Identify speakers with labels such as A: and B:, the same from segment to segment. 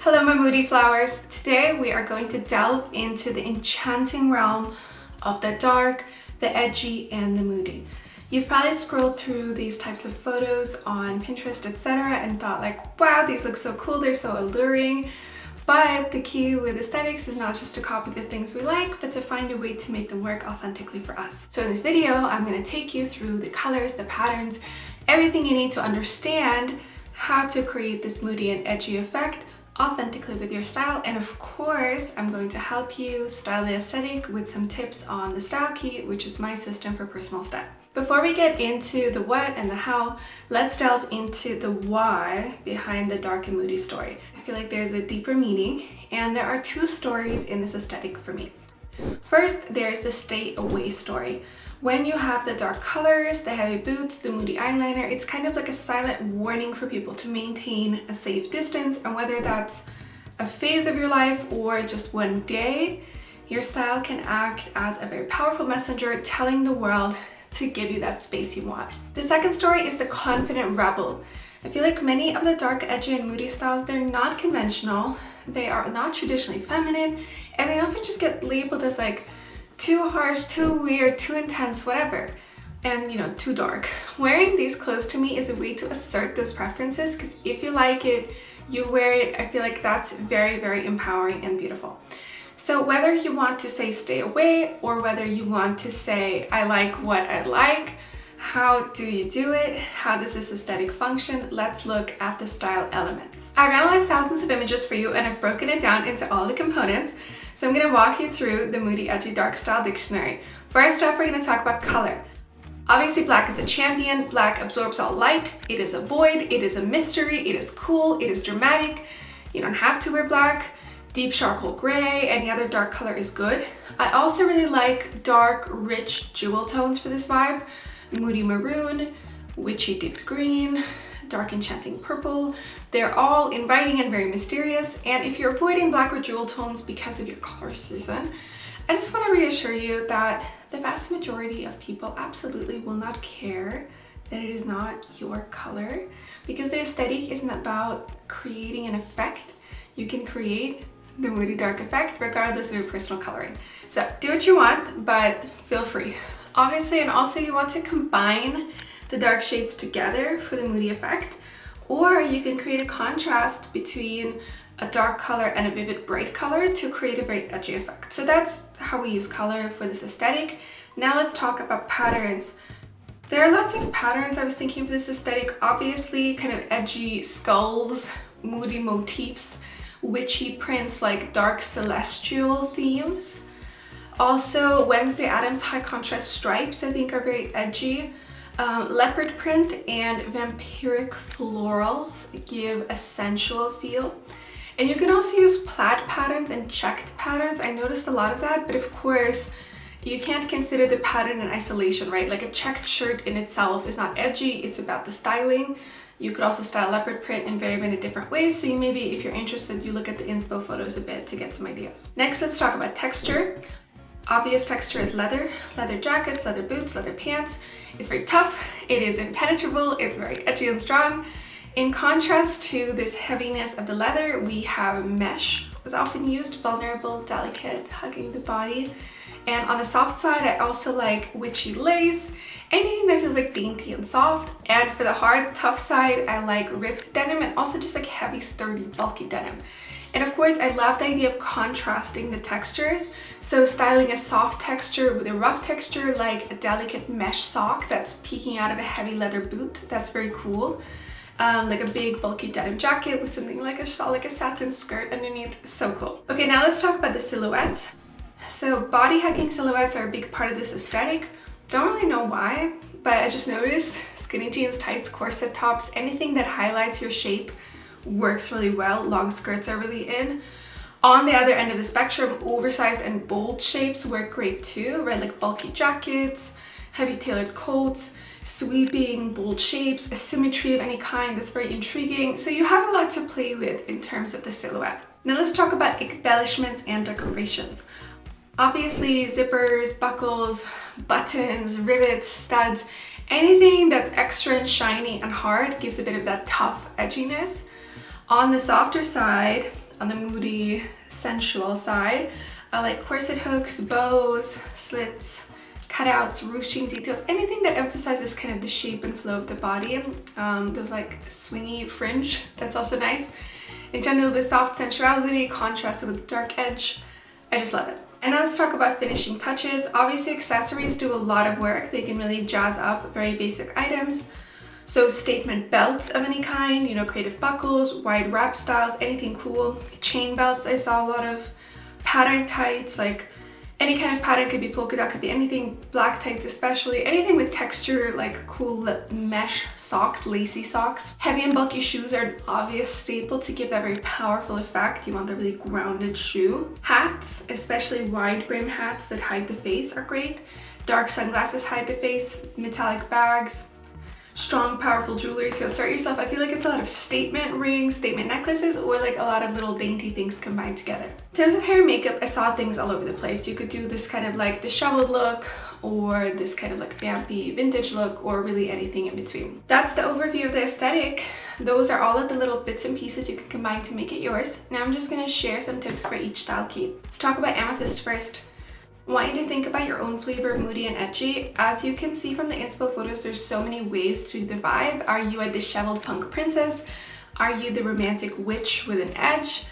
A: Hello my moody flowers. Today we are going to delve into the enchanting realm of the dark, the edgy, and the moody. You've probably scrolled through these types of photos on Pinterest, etc. and thought like, wow, these look so cool, they're so alluring. But the key with aesthetics is not just to copy the things we like, but to find a way to make them work authentically for us. So in this video, I'm going to take you through the colors, the patterns, everything you need to understand how to create this moody and edgy effect authentically with your style. And of course, I'm going to help you style the aesthetic with some tips on the style key, which is my system for personal style. Before we get into the what and the how, let's delve into the why behind the dark and moody story. I feel like there's a deeper meaning, and there are two stories in this aesthetic for me. First, there's the stay away story. When you have the dark colors, the heavy boots, the moody eyeliner, it's kind of like a silent warning for people to maintain a safe distance, and whether that's a phase of your life or just one day, your style can act as a very powerful messenger telling the world to give you that space you want. The second story is the confident rebel. I feel like many of the dark, edgy, and moody styles, they're not conventional, they are not traditionally feminine, and they often just get labeled as like too harsh, too weird, too intense, whatever, and too dark. Wearing these clothes to me is a way to assert those preferences, because if you like it, you wear it. I feel like that's very, very empowering and beautiful. So whether you want to say stay away, or whether you want to say I like what I like, how do you do it? How does this aesthetic function? Let's look at the style elements. I've analyzed thousands of images for you, and I've broken it down into all the components. So I'm going to walk you through the moody, edgy, dark style dictionary. First up, we're going to talk about color. Obviously, black is a champion. Black absorbs all light. It is a void. It is a mystery. It is cool. It is dramatic. You don't have to wear black. Deep charcoal gray, any other dark color is good. I also really like dark, rich jewel tones for this vibe. Moody maroon, witchy deep green, dark enchanting purple. They're all inviting and very mysterious. And if you're avoiding black or jewel tones because of your color season, I just want to reassure you that the vast majority of people absolutely will not care that it is not your color, because the aesthetic isn't about creating an effect. You can create the moody dark effect regardless of your personal coloring. So do what you want, but feel free. Obviously, and also you want to combine the dark shades together for the moody effect, or you can create a contrast between a dark color and a vivid bright color to create a very edgy effect. So that's how we use color for this aesthetic. Now let's talk about patterns. There are lots of patterns I was thinking for this aesthetic. Obviously, kind of edgy skulls, moody motifs, witchy prints like dark celestial themes. Also, Wednesday Addams high contrast stripes I think are very edgy. Leopard print and vampiric florals give a sensual feel. And you can also use plaid patterns and checked patterns. I noticed a lot of that, but of course, you can't consider the pattern in isolation, right? Like a checked shirt in itself is not edgy, it's about the styling. You could also style leopard print in very many different ways, so maybe if you're interested, you look at the inspo photos a bit to get some ideas. Next, let's talk about texture. Obvious texture is leather jackets, leather boots, leather pants. It's very tough, it is impenetrable, it's very edgy and strong. In contrast to this heaviness of the leather, we have mesh, was often used, vulnerable, delicate, hugging the body. And on the soft side, I also like witchy lace, anything that feels like dainty and soft. And for the hard, tough side, I like ripped denim and also just like heavy, sturdy, bulky denim. And of course, I love the idea of contrasting the textures. So styling a soft texture with a rough texture, like a delicate mesh sock that's peeking out of a heavy leather boot. That's very cool. Like a big bulky denim jacket with something like a shawl, like a satin skirt underneath. So cool. Okay, now let's talk about the silhouettes. So body hugging silhouettes are a big part of this aesthetic. Don't really know why, but I just noticed skinny jeans, tights, corset tops, anything that highlights your shape works really well. Long skirts are really in. On the other end of the spectrum, oversized and bold shapes work great too, right? Like bulky jackets, heavy tailored coats, sweeping, bold shapes, asymmetry of any kind that's very intriguing. So you have a lot to play with in terms of the silhouette. Now let's talk about embellishments and decorations. Obviously, zippers, buckles, buttons, rivets, studs, anything that's extra and shiny and hard gives a bit of that tough edginess. On the softer side, on the moody, sensual side. I like corset hooks, bows, slits, cutouts, ruching details, anything that emphasizes kind of the shape and flow of the body. Those like swingy fringe, that's also nice. In general, the soft sensuality contrasted with the dark edge. I just love it. And now let's talk about finishing touches. Obviously, accessories do a lot of work. They can really jazz up very basic items. So statement belts of any kind, you know, creative buckles, wide wrap styles, anything cool. Chain belts, I saw a lot of. Pattern tights, like any kind of pattern, could be polka dot, could be anything, black tights especially, anything with texture, like cool mesh socks, lacy socks. Heavy and bulky shoes are an obvious staple to give that very powerful effect. You want the really grounded shoe. Hats, especially wide brim hats that hide the face, are great. Dark sunglasses hide the face. Metallic bags. Strong, powerful jewelry to assert yourself. I feel like it's a lot of statement rings, statement necklaces, or like a lot of little dainty things combined together. In terms of hair and makeup, I saw things all over the place. You could do this kind of like disheveled look, or this kind of like vampy vintage look, or really anything in between. That's the overview of the aesthetic. Those are all of the little bits and pieces you can combine to make it yours. Now I'm just gonna share some tips for each style key. Let's talk about amethyst first. I want you to think about your own flavor of moody and edgy. As you can see from the inspo photos, there's so many ways to do the vibe. Are you a disheveled punk princess? Are you the romantic witch with an edge?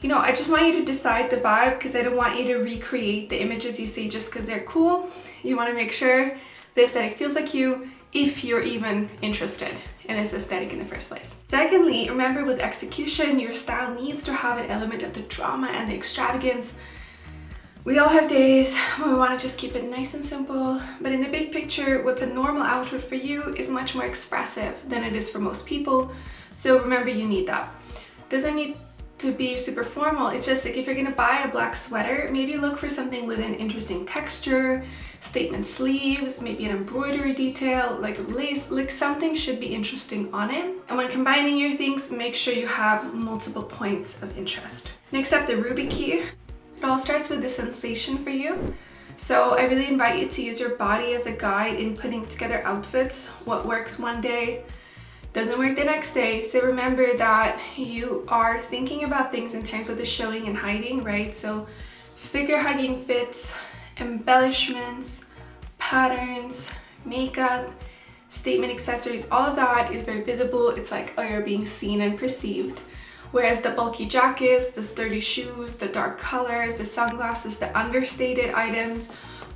A: You know, I just want you to decide the vibe, because I don't want you to recreate the images you see just because they're cool. You want to make sure the aesthetic feels like you, if you're even interested in this aesthetic in the first place. Secondly, remember, with execution, your style needs to have an element of the drama and the extravagance. We all have days when we want to just keep it nice and simple, but in the big picture, what's a normal outfit for you is much more expressive than it is for most people. So remember, you need that. Doesn't need to be super formal. It's just like, if you're gonna buy a black sweater, maybe look for something with an interesting texture, statement sleeves, maybe an embroidery detail, like lace, like something should be interesting on it. And when combining your things, make sure you have multiple points of interest. Next up, the ruby key. It all starts with the sensation for you. So I really invite you to use your body as a guide in putting together outfits. What works one day doesn't work the next day. So remember that you are thinking about things in terms of the showing and hiding, right? So figure hugging fits, embellishments, patterns, makeup, statement accessories, all of that is very visible. It's like, oh, you're being seen and perceived. Whereas the bulky jackets, the sturdy shoes, the dark colors, the sunglasses, the understated items,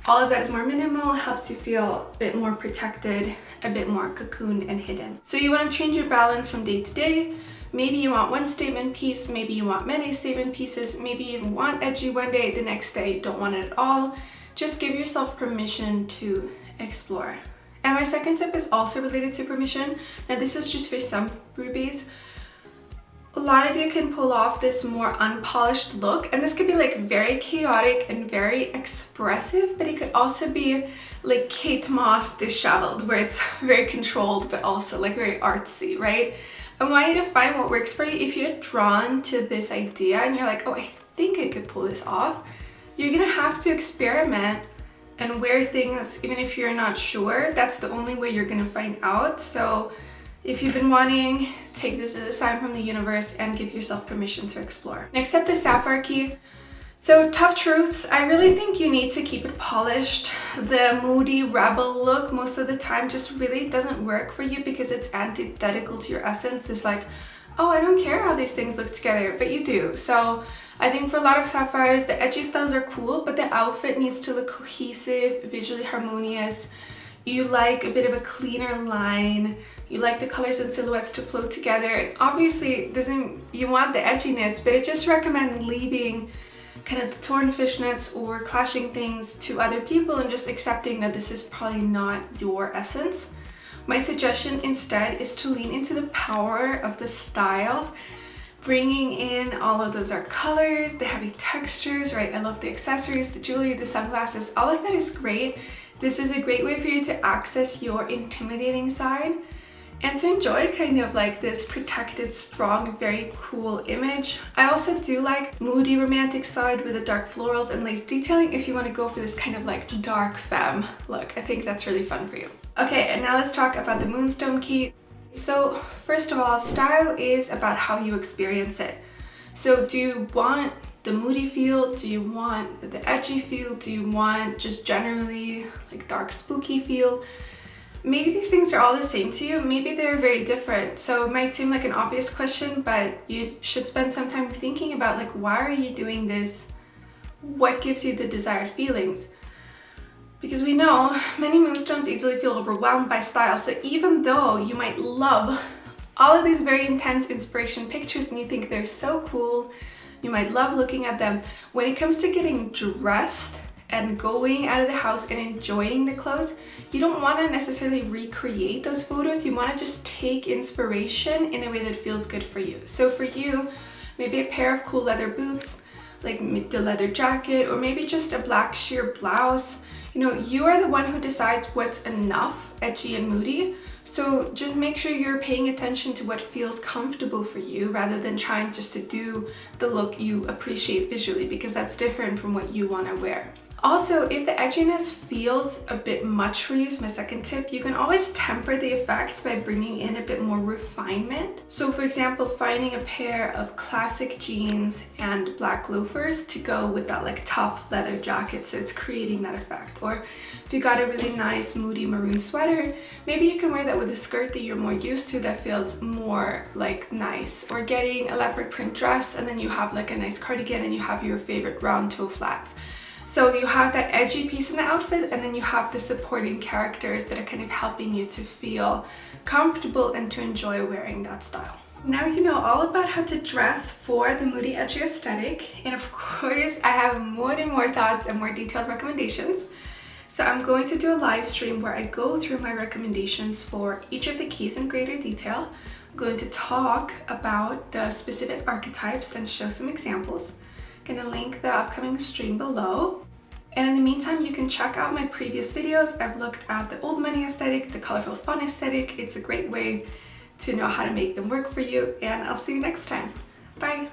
A: all of that is more minimal, helps you feel a bit more protected, a bit more cocooned and hidden. So you want to change your balance from day to day. Maybe you want one statement piece, maybe you want many statement pieces, maybe you even want edgy one day, the next day don't want it at all. Just give yourself permission to explore. And my second tip is also related to permission. Now this is just for some rubies. A lot of you can pull off this more unpolished look, and this could be like very chaotic and very expressive, but it could also be like Kate Moss disheveled, where it's very controlled but also like very artsy, right? I want you to find what works for you. If you're drawn to this idea and you're like, oh, I think I could pull this off, you're gonna have to experiment and wear things even if you're not sure. That's the only way you're gonna find out. So if you've been wanting, take this as a sign from the universe and give yourself permission to explore. Next up, the Sapphire Key. So tough truths, I really think you need to keep it polished. The moody rebel look most of the time just really doesn't work for you because it's antithetical to your essence. It's like, oh, I don't care how these things look together, but you do. So I think for a lot of sapphires, the edgy styles are cool, but the outfit needs to look cohesive, visually harmonious. You like a bit of a cleaner line. You like the colors and silhouettes to flow together. And obviously, you want the edginess, but I just recommend leaving kind of the torn fishnets or clashing things to other people and just accepting that this is probably not your essence. My suggestion instead is to lean into the power of the styles, bringing in all of those dark colors, the heavy textures, right? I love the accessories, the jewelry, the sunglasses, all of that is great. This is a great way for you to access your intimidating side and to enjoy kind of like this protected, strong, very cool image. I also do like moody romantic side with the dark florals and lace detailing if you want to go for this kind of like dark femme look. I think that's really fun for you. Okay, and now let's talk about the Moonstone Key. So first of all, style is about how you experience it. So do you want the moody feel? Do you want the edgy feel? Do you want just generally like dark spooky feel? Maybe these things are all the same to you, maybe they're very different. So it might seem like an obvious question, but you should spend some time thinking about like, why are you doing this? What gives you the desired feelings? Because we know many moonstones easily feel overwhelmed by style. So even though you might love all of these very intense inspiration pictures and you think they're so cool, you might love looking at them, when it comes to getting dressed and going out of the house and enjoying the clothes, you don't want to necessarily recreate those photos. You want to just take inspiration in a way that feels good for you. So for you, maybe a pair of cool leather boots, like the leather jacket, or maybe just a black sheer blouse. You know, you are the one who decides what's enough edgy and moody. So just make sure you're paying attention to what feels comfortable for you rather than trying just to do the look you appreciate visually, because that's different from what you want to wear. Also, if the edginess feels a bit much for you, is my second tip, you can always temper the effect by bringing in a bit more refinement. So for example, finding a pair of classic jeans and black loafers to go with that like tough leather jacket, so it's creating that effect. Or if you got a really nice moody maroon sweater, maybe you can wear that with a skirt that you're more used to that feels more like nice. Or getting a leopard print dress and then you have like a nice cardigan and you have your favorite round toe flats. So you have that edgy piece in the outfit and then you have the supporting characters that are kind of helping you to feel comfortable and to enjoy wearing that style. Now you know all about how to dress for the moody, edgy aesthetic. And of course, I have more and more thoughts and more detailed recommendations. So I'm going to do a live stream where I go through my recommendations for each of the keys in greater detail. I'm going to talk about the specific archetypes and show some examples. Gonna link the upcoming stream below. And in the meantime, you can check out my previous videos. I've looked at the old money aesthetic, the colorful fun aesthetic. It's a great way to know how to make them work for you, and I'll see you next time. Bye.